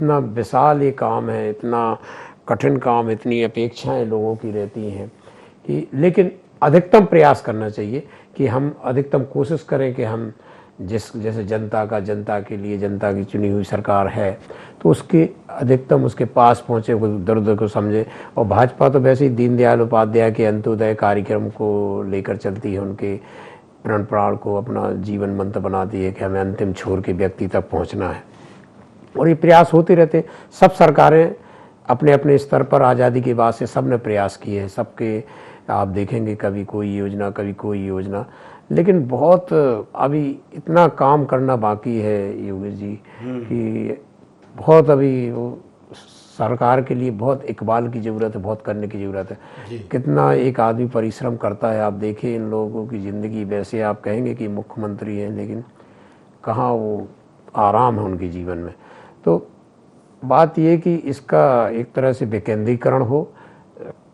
इतना विशाल ये काम है, इतना कठिन काम, इतनी अपेक्षाएं लोगों की रहती हैं कि, लेकिन अधिकतम प्रयास करना चाहिए कि हम अधिकतम कोशिश करें कि हम जैसे जनता के लिए, जनता की चुनी हुई सरकार है तो उसके अधिकतम उसके पास पहुँचे, दर्द को समझे। और भाजपा तो वैसे ही दीनदयाल उपाध्याय के अंत्योदय कार्यक्रम को लेकर चलती है, उनके प्रण प्राण को अपना जीवन मंत्र बनाती है कि हमें अंतिम छोर के व्यक्ति तक पहुँचना है। और ये प्रयास होते रहते। सब सरकारें अपने अपने स्तर पर आज़ादी के बाद से सब ने प्रयास किए हैं, सबके आप देखेंगे कभी कोई योजना, कभी कोई योजना, लेकिन बहुत अभी इतना काम करना बाकी है योगेश जी कि बहुत अभी वो सरकार के लिए बहुत इकबाल की ज़रूरत है, बहुत करने की ज़रूरत है। कितना एक आदमी परिश्रम करता है, आप देखिए इन लोगों की ज़िंदगी। वैसे आप कहेंगे कि मुख्यमंत्री हैं, लेकिन कहाँ वो आराम है उनके जीवन में। तो बात ये कि इसका एक तरह से विकेंद्रीकरण हो,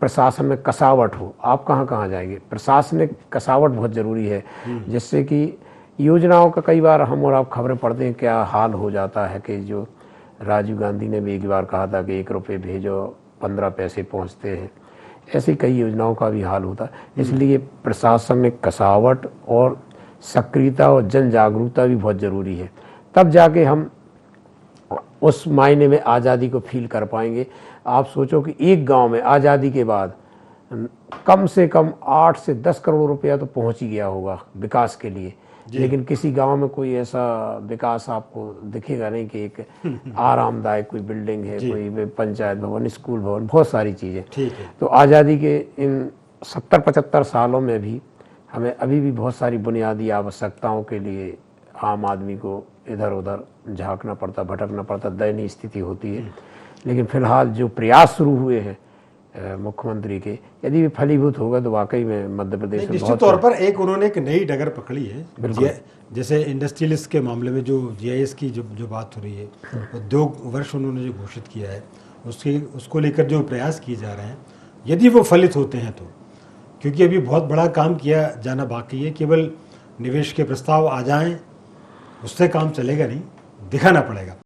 प्रशासन में कसावट हो। आप कहाँ कहाँ जाएंगे, प्रशासनिक कसावट बहुत ज़रूरी है, जिससे कि योजनाओं का कई बार हम और आप खबरें पढ़ते हैं क्या हाल हो जाता है कि जो राजीव गांधी ने भी एक बार कहा था कि 1 रुपये भेजो 15 पैसे पहुँचते हैं, ऐसी कई योजनाओं का भी हाल होता है। इसलिए प्रशासनिक कसावट और सक्रियता और जन जागरूकता भी बहुत ज़रूरी है, तब जाके हम उस मायने में आज़ादी को फील कर पाएंगे। आप सोचो कि एक गांव में आज़ादी के बाद कम से कम 8 से 10 करोड़ रुपया तो पहुंच ही गया होगा विकास के लिए, लेकिन किसी गांव में कोई ऐसा विकास आपको दिखेगा नहीं कि एक आरामदायक कोई बिल्डिंग है, कोई पंचायत भवन, स्कूल भवन, बहुत सारी चीज़ें। तो आज़ादी के इन 70-75 सालों में भी हमें अभी भी बहुत सारी बुनियादी आवश्यकताओं के लिए आम आदमी को इधर उधर झांकना पड़ता, भटकना पड़ता, दयनीय स्थिति होती है। लेकिन फिलहाल जो प्रयास शुरू हुए हैं मुख्यमंत्री के, यदि भी फलीभूत होगा तो वाकई में मध्य प्रदेश में निश्चित तौर पर उन्होंने एक नई डगर पकड़ी है। जैसे इंडस्ट्रियलिस्ट के मामले में जो जीआईएस की जो बात हो रही है, उद्योग वर्ष उन्होंने जो घोषित किया है, उसको लेकर जो प्रयास किए जा रहे हैं, यदि वो फलित होते हैं तो, क्योंकि अभी बहुत बड़ा काम किया जाना बाकी है। केवल निवेश के प्रस्ताव आ जाएं उससे काम चलेगा नहीं, दिखाना पड़ेगा।